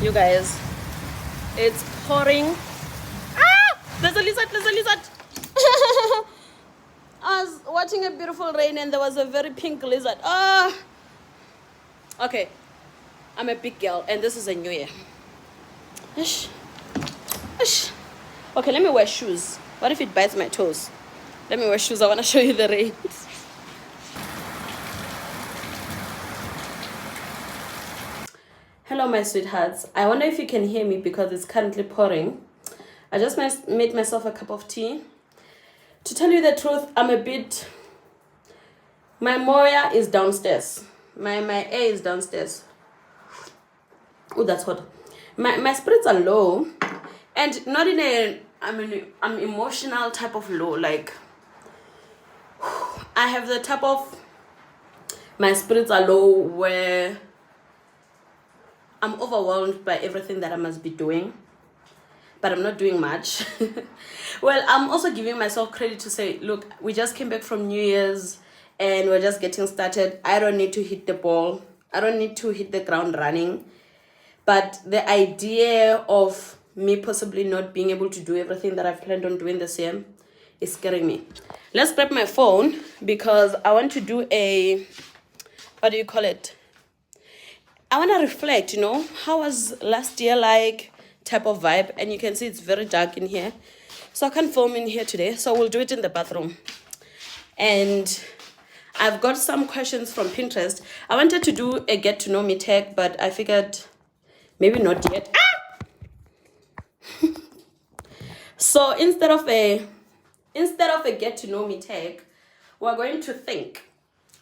you guys. It's pouring. Ah! There's a lizard, there's a lizard. I was watching a beautiful rain and there was a very pink lizard. Ah! Okay. I'm a big girl and this is a new year. Ish. Ish. Okay, let me wear shoes. What if it bites my toes? Let me wear shoes. I want to show you the rain. Hello, my sweethearts. I wonder if you can hear me because it's currently pouring. I just made myself a cup of tea. To tell you the truth, I'm a bit... My moya is downstairs. My air is downstairs. Oh, that's hot. My spirits are low. And not in a... I'm emotional type of low. Like, I have the type of... My spirits are low where... I'm overwhelmed by everything that I must be doing, but I'm not doing much. Well, I'm also giving myself credit to say, look, we just came back from New Year's and we're just getting started. I don't need to hit the ball. I don't need to hit the ground running. But the idea of me possibly not being able to do everything that I've planned on doing this year is scaring me. Let's grab my phone because I want to do a, what do you call it? I want to reflect, you know, how was last year like, type of vibe. And you can see it's very dark in here. So I can't film in here today. So we'll do it in the bathroom. And I've got some questions from Pinterest. I wanted to do a get to know me tag, but I figured maybe not yet. Ah! So instead of a get to know me tag, we're going to think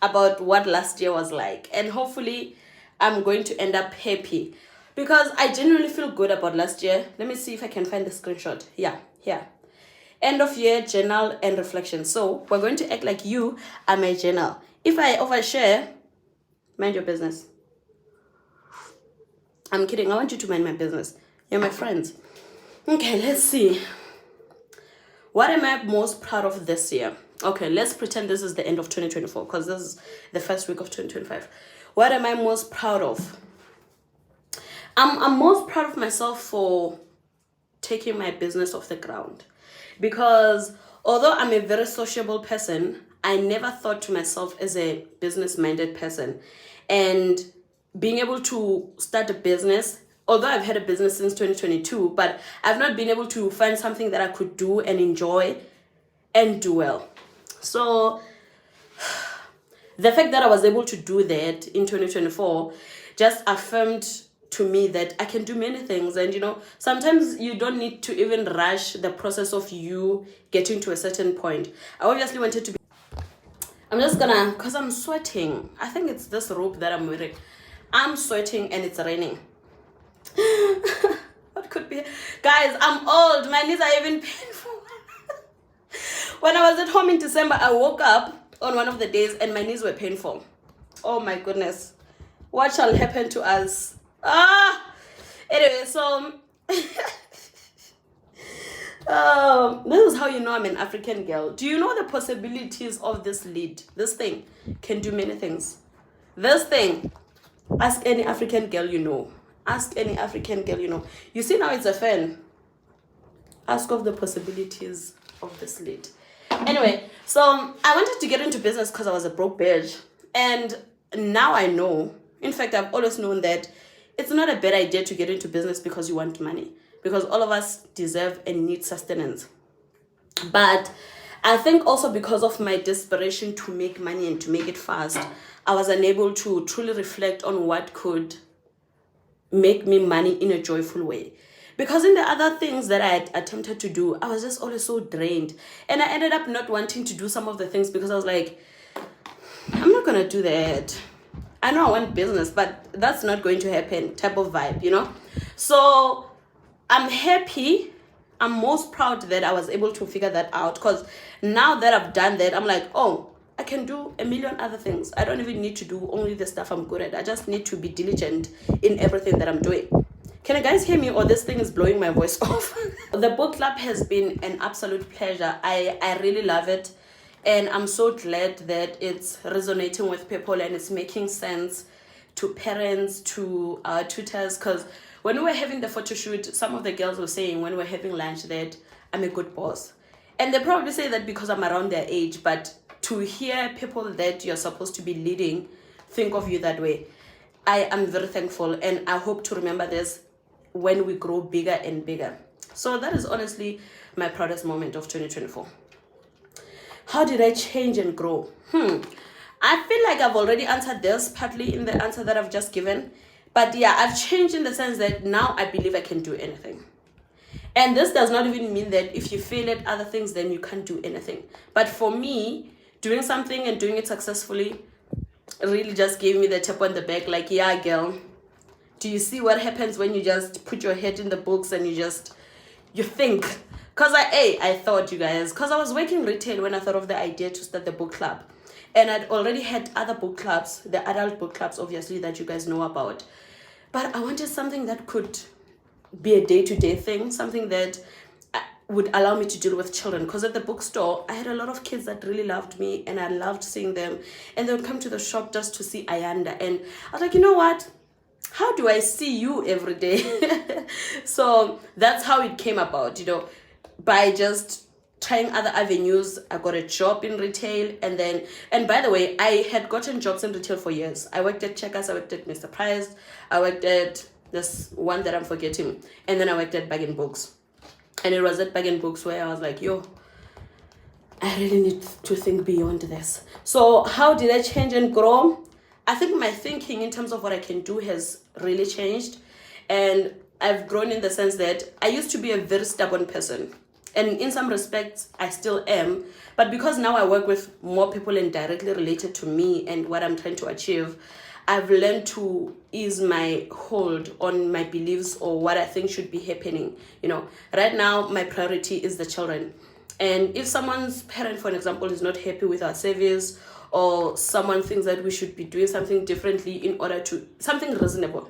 about what last year was like. And hopefully I'm going to end up happy because I genuinely feel good about last year. Let me see if I can find the screenshot. Yeah, here. End of year journal and reflection. So we're going to act like you are my journal. If I overshare, mind your business. I'm kidding. I want you to mind my business. You're my friends. Okay, let's see. What am I most proud of this year? Okay, let's pretend this is the end of 2024 because this is the first week of 2025. What am I most proud of? I'm most proud of myself for taking my business off the ground. Because although I'm a very sociable person, I never thought to myself as a business-minded person. And being able to start a business, although I've had a business since 2022, but I've not been able to find something that I could do and enjoy and do well. So the fact that I was able to do that in 2024 just affirmed to me that I can do many things. And, you know, sometimes you don't need to even rush the process of you getting to a certain point. I obviously wanted to be... I'm just gonna, because I'm sweating. I think it's this robe that I'm wearing. I'm sweating and it's raining. What could be? Guys, I'm old. My knees are even painful. When I was at home in December, I woke up on one of the days and my knees were painful. Oh my goodness. What shall happen to us? Anyway, so this is how you know I'm an African girl. Do you know the possibilities of this lead? This thing can do many things. This thing, ask any African girl you know. Ask any African girl you know. You see now it's a fan. Ask of the possibilities of this lead. Anyway, so I wanted to get into business because I was a broke bitch. And now I know, in fact, I've always known that it's not a bad idea to get into business because you want money. Because all of us deserve and need sustenance. But I think also because of my desperation to make money and to make it fast, I was unable to truly reflect on what could make me money in a joyful way. Because in the other things that I had attempted to do, I was just always so drained. And I ended up not wanting to do some of the things because I was like, I'm not going to do that. I know I want business, but that's not going to happen type of vibe, you know? So I'm happy. I'm most proud that I was able to figure that out. Because now that I've done that, I'm like, oh, I can do a million other things. I don't even need to do only the stuff I'm good at. I just need to be diligent in everything that I'm doing. Can you guys hear me or this thing is blowing my voice off? The book club has been an absolute pleasure. I really love it. And I'm so glad that it's resonating with people and it's making sense to parents, to tutors. Because When we were having the photo shoot, some of the girls were saying when we were having lunch that I'm a good boss. And they probably say that because I'm around their age, but to hear people that you're supposed to be leading think of you that way, I am very thankful, and I hope to remember this when we grow bigger and bigger. So that is honestly my proudest moment of 2024. How did I change and grow? I feel like I've already answered this partly in the answer that I've just given. But yeah, I've changed in the sense that now I believe I can do anything. And this does not even mean that if you fail at other things, then you can't do anything. But for me, doing something and doing it successfully really just gave me the tap on the back, like, yeah, girl, do you see what happens when you just put your head in the books and you think? Because I thought, you guys, because I was working retail when I thought of the idea to start the book club. And I'd already had other book clubs, the adult book clubs, obviously, that you guys know about. But I wanted something that could be a day-to-day thing, something that would allow me to deal with children. Because at the bookstore, I had a lot of kids that really loved me, and I loved seeing them. And they would come to the shop just to see Ayanda. And I was like, you know what? How do I see you every day? So that's how it came about, by just trying other avenues. I got a job in retail, and by the way, I had gotten jobs in retail for years. I worked at Checkers, I worked at Mr. Price, I worked at this one that I'm forgetting, and then I worked at Bag & Books. And it was at Bag & Books where I was like, I really need to think beyond this. So how did I change and grow? I think my thinking in terms of what I can do has really changed, and I've grown in the sense that I used to be a very stubborn person. And in some respects, I still am. But because now I work with more people and directly related to me and what I'm trying to achieve, I've learned to ease my hold on my beliefs or what I think should be happening. Right now, my priority is the children. And if someone's parent, for example, is not happy with our service, or someone thinks that we should be doing something differently in order to, something reasonable,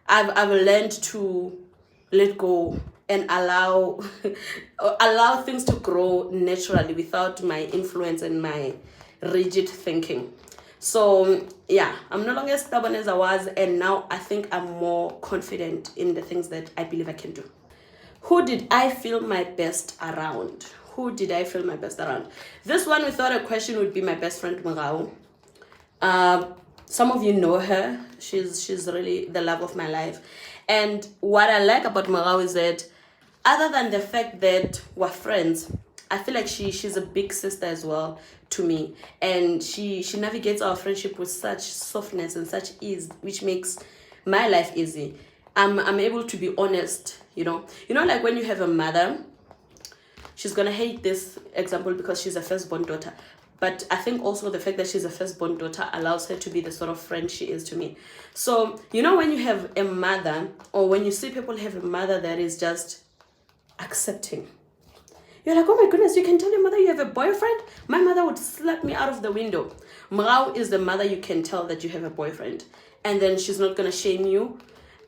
I've learned to let go and allow things to grow naturally without my influence and my rigid thinking. So yeah, I'm no longer as stubborn as I was, and now I think I'm more confident in the things that I believe I can do. Who did I feel my best around? This one, we thought a question would be my best friend Murao. Some of you know her. She's really the love of my life. And what I like about Murao is that other than the fact that we're friends, I feel like she's a big sister as well to me. And she navigates our friendship with such softness and such ease, which makes my life easy. I'm able to be honest, like when you have a mother, she's gonna hate this example because she's a firstborn daughter. But I think also the fact that she's a firstborn daughter allows her to be the sort of friend she is to me. So, when you have a mother, or when you see people have a mother that is just accepting, you're like, oh my goodness, you can tell your mother you have a boyfriend? My mother would slap me out of the window. Mrao is the mother you can tell that you have a boyfriend. And then she's not going to shame you.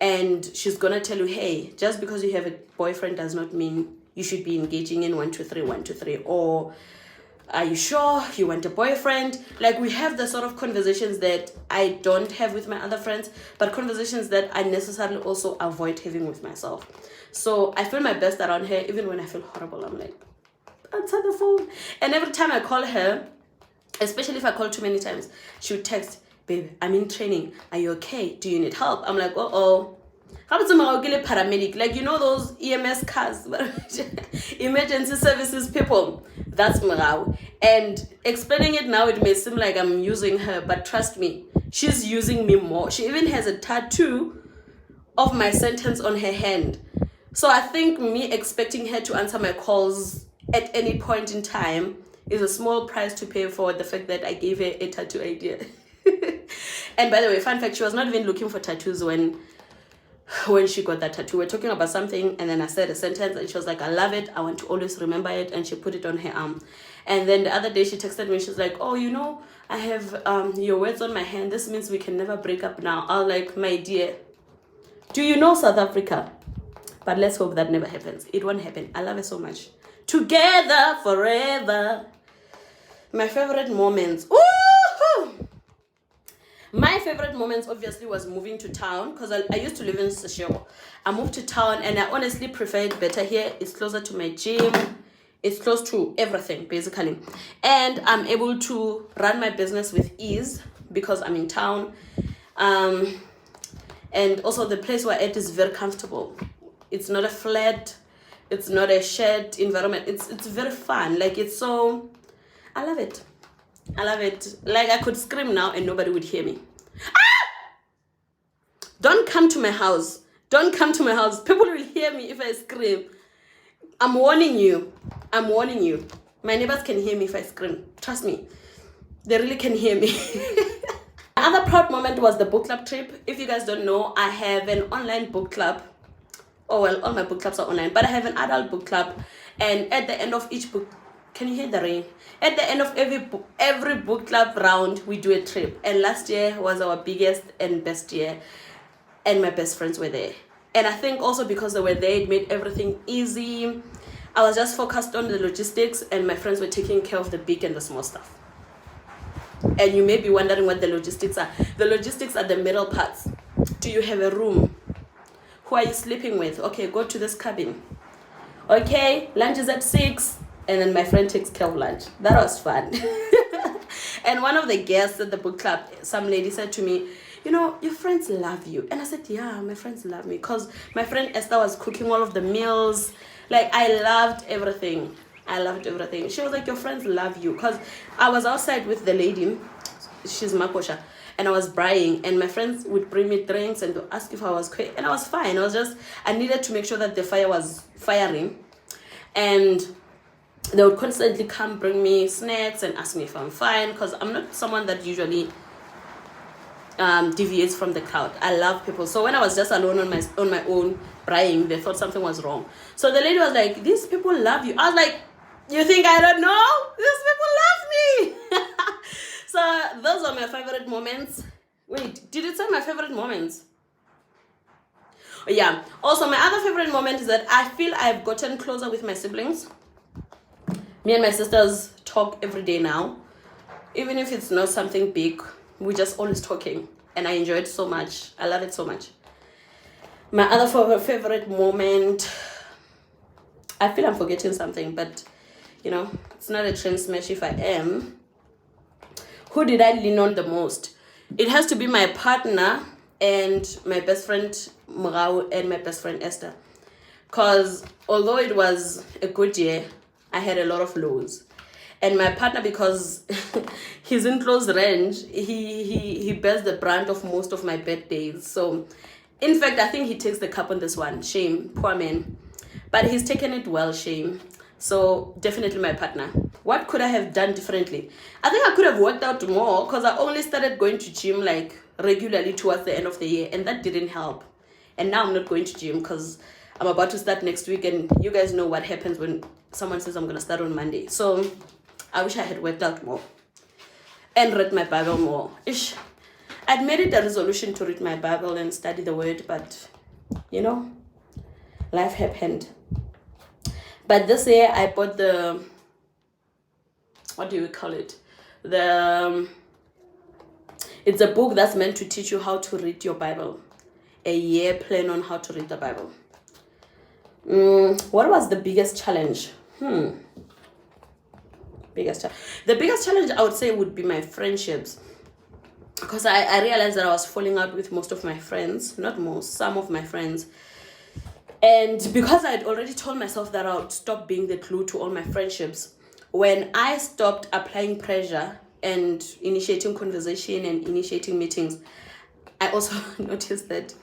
And she's going to tell you, hey, just because you have a boyfriend does not mean you should be engaging in 1, 2, 3, 1, 2, 3. Or, are you sure you want a boyfriend? Like, we have the sort of conversations that I don't have with my other friends, but conversations that I necessarily also avoid having with myself. So I feel my best around her. Even when I feel horrible, I'm like, answer the phone. And every time I call her, especially if I call too many times, she would text, babe, I'm in training. Are you okay? Do you need help? I'm like, uh-oh. How about some paramedic? Like, those EMS cars, emergency services people. That's Mrao. And explaining it now, it may seem like I'm using her, but trust me, she's using me more. She even has a tattoo of my sentence on her hand. So I think me expecting her to answer my calls at any point in time is a small price to pay for the fact that I gave her a tattoo idea. And by the way, fun fact, she was not even looking for tattoos when she got that tattoo. We're talking about something, and then I said a sentence, and she was like, I love it, I want to always remember it, and she put it on her arm. And then the other day she texted me, she's like, oh, I have your words on my hand, this means we can never break up now. I was like, my dear, do you know South Africa? But let's hope that never happens. It won't happen. I love her so much. Together forever. My favorite moments. Woo-hoo! My favorite moments obviously was moving to town because I used to live in Seshego. I moved to town and I honestly prefer it better here. It's closer to my gym. It's close to everything basically. And I'm able to run my business with ease because I'm in town. And also the place we're at is very comfortable. It's not a flat, it's not a shared environment. It's very fun. Like it's so, I love it. I love it. Like I could scream now and nobody would hear me. Don't come to my house. Don't come to my house. People will hear me if I scream. I'm warning you. I'm warning you. My neighbors can hear me if I scream. Trust me. They really can hear me. Another proud moment was the book club trip. If you guys don't know, I have an online book club. Oh well, all my book clubs are online, but I have an adult book club. And at the end of each book, can you hear the rain? At the end of every book club round, we do a trip. And last year was our biggest and best year. And my best friends were there. And I think also because they were there, it made everything easy. I was just focused on the logistics and my friends were taking care of the big and the small stuff. And you may be wondering what the logistics are. The logistics are the middle parts. Do you have a room? Who are you sleeping with? Okay, go to this cabin. Okay, lunch is at 6. And then my friend takes care of lunch. That was fun. And one of the guests at the book club, some lady said to me, you know, your friends love you. And I said, yeah, my friends love me. Because my friend Esther was cooking all of the meals. Like, I loved everything. I loved everything. She was like, your friends love you. Because I was outside with the lady. She's Makosha. And I was braaiing. And my friends would bring me drinks and ask if I was quick. And I was fine. I needed to make sure that the fire was firing. And they would constantly come bring me snacks and ask me if I'm fine. Because I'm not someone that usually deviates from the crowd. I love people. So when I was just alone on my own braaiing, they thought something was wrong. So the lady was like, these people love you. I was like, you think I don't know? These people love me. So those are my favorite moments. Wait, did it say my favorite moments? Oh, yeah. Also, my other favorite moment is that I feel I've gotten closer with my siblings. Me and my sisters talk every day now. Even if it's not something big, we're just always talking. And I enjoy it so much. I love it so much. My other favorite moment, I feel I'm forgetting something, but you know, it's not a train smash if I am. Who did I lean on the most? It has to be my partner and my best friend Murau and my best friend Esther. Because although it was a good year, I had a lot of lows. And my partner, because he's in close range, he bears the brunt of most of my bad days. So, in fact, I think he takes the cup on this one. Shame, poor man. But he's taken it well, shame. So, definitely my partner. What could I have done differently? I think I could have worked out more because I only started going to gym like regularly towards the end of the year. And that didn't help. And now I'm not going to gym because I'm about to start next week. And you guys know what happens when someone says I'm going to start on Monday. So, I wish I had worked out more and read my Bible more. I'd made it a resolution to read my Bible and study the word, but you know, life happened. But this year I bought the, what do you call it? It's a book that's meant to teach you how to read your Bible. A year plan on how to read the Bible. What was the biggest challenge? The biggest challenge I would say would be my friendships, because I realized that I was falling out with most of my friends, not most, some of my friends. And because I'd already told myself that I would stop being the glue to all my friendships, when I stopped applying pressure and initiating conversation and initiating meetings, I also noticed that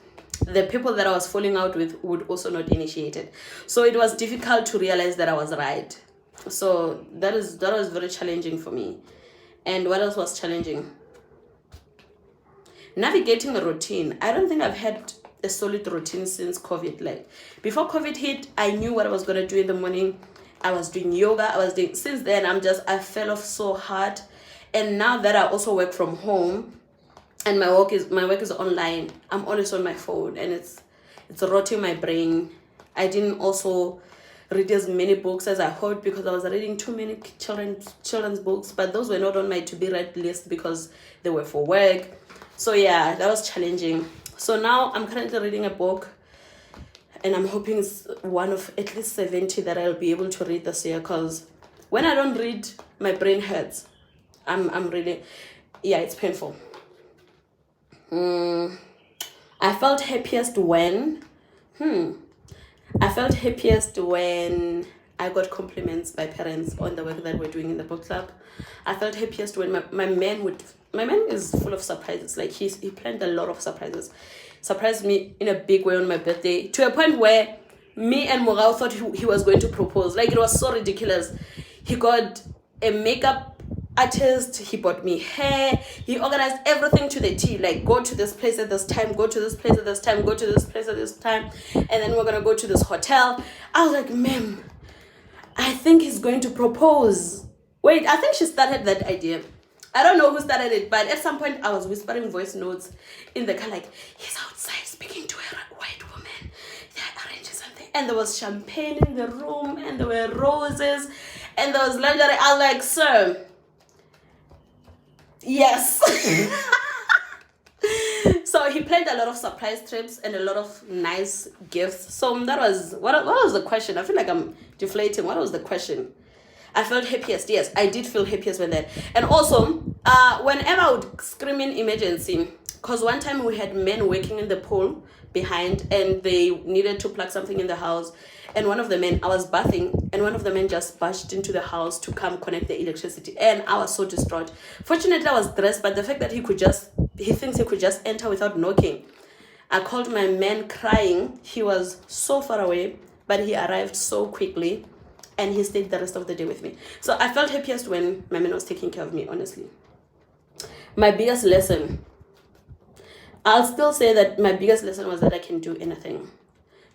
the people that I was falling out with would also not initiate it. So it was difficult to realize that I was right. So that was very challenging for me. And what else was challenging? Navigating a routine. I don't think I've had a solid routine since COVID. Like before COVID hit, I knew what I was gonna do in the morning. I was doing yoga. Since then I fell off so hard. And now that I also work from home and my work is online, I'm always on my phone and it's rotting my brain. I didn't also read as many books as I hoped because I was reading too many children's books, but those were not on my to-be read list because they were for work. So yeah, that was challenging. So now I'm currently reading a book, and I'm hoping it's one of at least 70 that I'll be able to read this year, because when I don't read, my brain hurts. I'm really, yeah, it's painful. I felt happiest when I felt happiest when I got compliments by parents on the work that we're doing in the book club. I felt happiest when my man is full of surprises. Like he planned a lot of surprises. Surprised me in a big way on my birthday, to a point where me and Morao thought he was going to propose. Like, it was so ridiculous. He got a makeup artist, he bought me hair, he organized everything to the T. Like, go to this place at this time, go to this place at this time, go to this place at this time, and then we're gonna go to this hotel. I was like, ma'am, I think he's going to propose. Wait, I think she started that idea. I don't know who started it, but at some point I was whispering voice notes in the car, like, he's outside speaking to a white woman, they're arranging something. And there was champagne in the room, and there were roses, and there was lingerie. I was like, sir, yes. So he planned a lot of surprise trips and a lot of nice gifts. So that was, what was the question? I feel like I'm deflating. What was the question? I felt happiest. Yes, I did feel happiest when that. And also, whenever I would scream in emergency, because one time we had men working in the pool behind, and they needed to plug something in the house. And one of the men, I was bathing, and one of the men just barged into the house to come connect the electricity. And I was so distraught. Fortunately, I was dressed, but the fact that he thinks he could just enter without knocking. I called my man crying. He was so far away, but he arrived so quickly, and he stayed the rest of the day with me. So I felt happiest when my man was taking care of me, honestly. My biggest lesson, I'll still say that my biggest lesson was that I can do anything.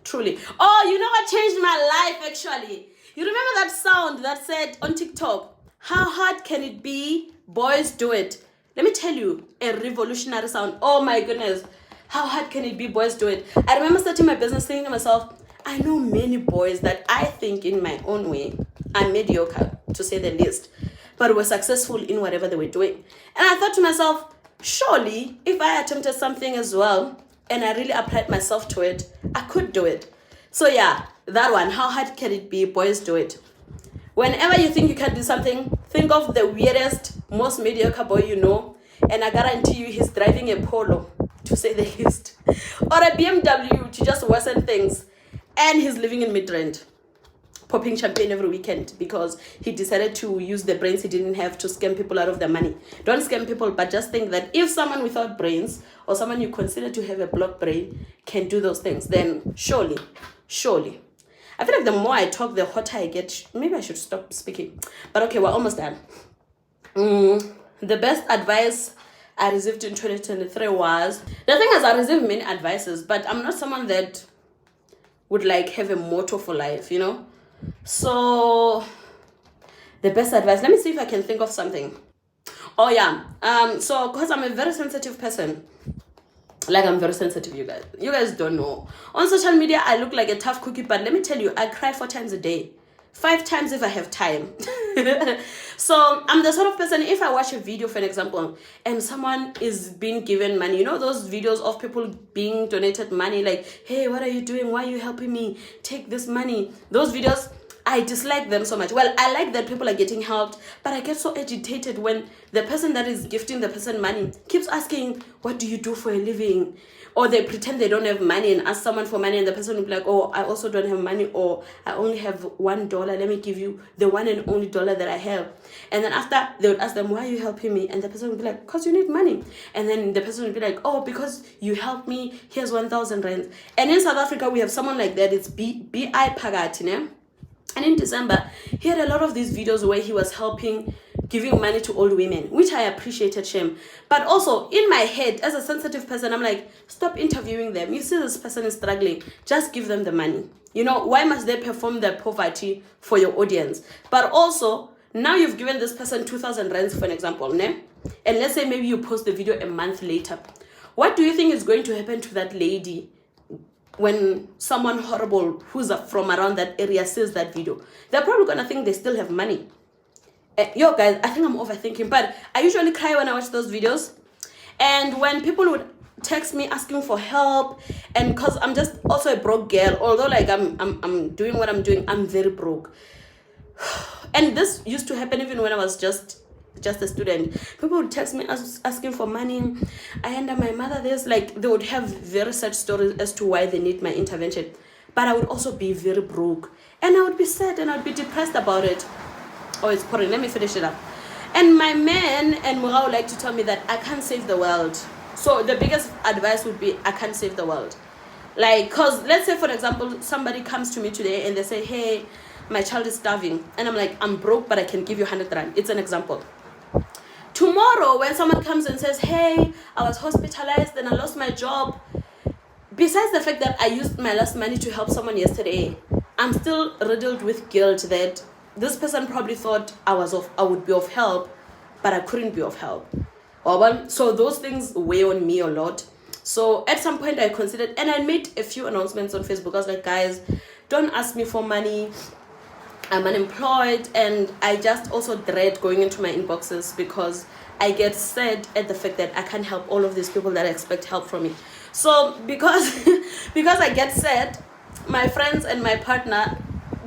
Truly. Oh, you know what changed my life, actually? You remember that sound that said on TikTok, how hard can it be? Boys do it. Let me tell you, a revolutionary sound. Oh my goodness. How hard can it be? Boys do it. I remember starting my business thinking to myself, I know many boys that I think in my own way are mediocre, to say the least, but were successful in whatever they were doing. And I thought to myself, surely if I attempted something as well, and I really applied myself to it, I could do it. So yeah, that one, how hard can it be? Boys do it. Whenever you think you can do something, think of the weirdest, most mediocre boy you know, and I guarantee you he's driving a Polo, to say the least, or a BMW to just worsen things, and he's living in Midrand, popping champagne every weekend because he decided to use the brains he didn't have to scam people out of their money. Don't scam people, but just think that if someone without brains, or someone you consider to have a blocked brain, can do those things, then surely. I feel like the more I talk, the hotter I get. Maybe I should stop speaking. But okay, we're almost done. The best advice I received in 2023 was, the thing is, I received many advices, but I'm not someone that would like have a motto for life, you know? So the best advice, let me see if I can think of something. Oh yeah, so because I'm a very sensitive person, like I'm very sensitive, you guys don't know. On social media I look like a tough cookie, but let me tell you, I cry 4 times a day, 5 times if I have time. So I'm the sort of person, if I watch a video, for an example, and someone is being given money, you know those videos of people being donated money, like, hey, what are you doing, why are you helping me, take this money, those videos, I dislike them so much. Well, I like that people are getting helped, but I get so agitated when the person that is gifting the person money keeps asking, what do you do for a living? Or they pretend they don't have money and ask someone for money, and the person will be like, oh, I also don't have money, or I only have $1, let me give you the one and only dollar that I have. And then after, they would ask them, why are you helping me? And the person would be like, because you need money. And then the person would be like, oh, because you helped me, here's 1,000 rands. And in South Africa, we have someone like that, it's B.I. Pagati, ne? And in December, he had a lot of these videos where he was giving money to old women, which I appreciated, Shem. But also, in my head, as a sensitive person, I'm like, stop interviewing them. You see this person is struggling, just give them the money. You know, why must they perform their poverty for your audience? But also, now you've given this person 2,000 rands, for an example, ne? And let's say maybe you post the video a month later. What do you think is going to happen to that lady when someone horrible who's from around that area sees that video? They're probably gonna think they still have money. Yo guys, I think I'm overthinking, but I usually cry when I watch those videos. And when people would text me asking for help, and because I'm just also a broke girl, although like I'm doing what I'm doing, I'm very broke. And this used to happen even when I was just a student. People would text me asking for money. I under my mother, there's like, they would have very sad stories as to why they need my intervention. But I would also be very broke, and I would be sad and I'd be depressed about it. Oh, it's pouring, let me finish it up. And my man and Mura would like to tell me that I can't save the world. So the biggest advice would be, I can't save the world. Like, because let's say, for example, somebody comes to me today and they say, hey, my child is starving. And I'm like, I'm broke, but I can give you 100 rand. It's an example. Tomorrow, when someone comes and says, hey, I was hospitalized and I lost my job, besides the fact that I used my last money to help someone yesterday, I'm still riddled with guilt that this person probably thought I would be of help, but I couldn't be of help. So those things weigh on me a lot. So at some point I considered, and I made a few announcements on Facebook. I was like, guys, don't ask me for money. I'm unemployed, and I just also dread going into my inboxes because I get sad at the fact that I can't help all of these people that expect help from me. So because I get sad, my friends and my partner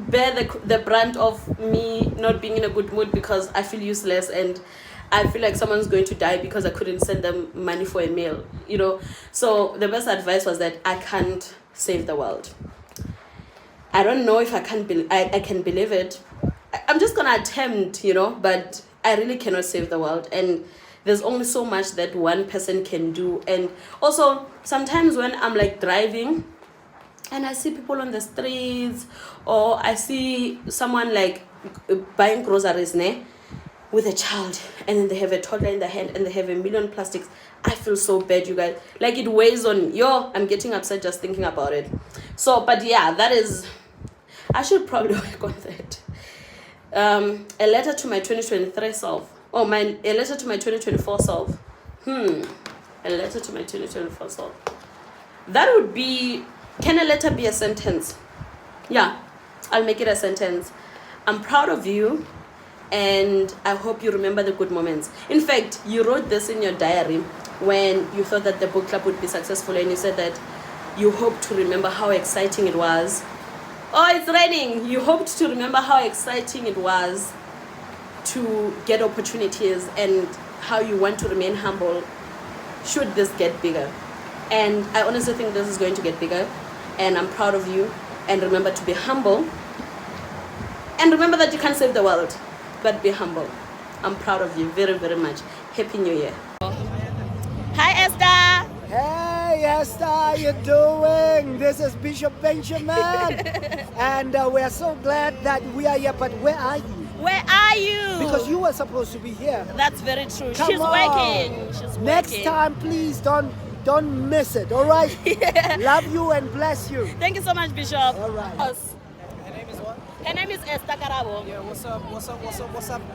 bear the brunt of me not being in a good mood because I feel useless and I feel like someone's going to die because I couldn't send them money for a meal, you know. So the best advice was that I can't save the world. I don't know if I can believe it. I'm just gonna attempt, you know, but I really cannot save the world. And there's only so much that one person can do. And also sometimes when I'm like driving and I see people on the streets, or I see someone like buying groceries with a child, and then they have a toddler in their hand and they have a million plastics, I feel so bad, you guys. Like, it weighs on I'm getting upset just thinking about it. So, but yeah, that is, I should probably work on that. A letter to my 2023 self. A letter to my 2024 self. A letter to my 2024 self. That would be, can a letter be a sentence? Yeah, I'll make it a sentence. I'm proud of you, and I hope you remember the good moments. In fact, you wrote this in your diary when you thought that the book club would be successful, and you said that you hoped to remember how exciting it was. Oh, it's raining. You hoped to remember how exciting it was to get opportunities and how you want to remain humble should this get bigger. And I honestly think this is going to get bigger, and I'm proud of you. And remember to be humble, and remember that you can't save the world, but be humble. I'm proud of you very, very much. Happy New Year. Hi, Esther. Hey, Esther, how you doing? This is Bishop Benjamin. And we are so glad that we are here, but where are you? Where are you? Because you were supposed to be here. That's very true. Come She's on. working. She's working. Next time, please don't miss it, all right? Yeah. Love you and bless you. Thank you so much, Bishop. All right. Her name is what? Her name is Esther Karabo. Yeah, what's up?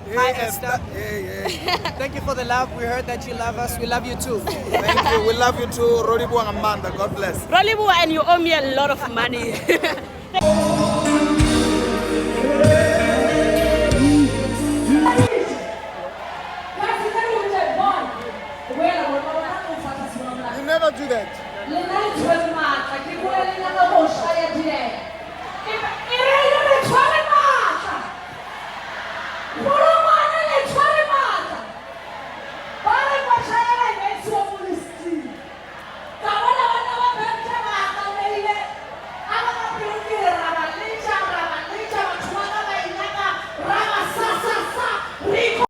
Hey, Hi, Esther. Esther. Hey. Thank you for the love. We heard that you love us. We love you too. Thank you. We love you too. Rodibu and Amanda. God bless. Rolibu, and you owe me a lot of money.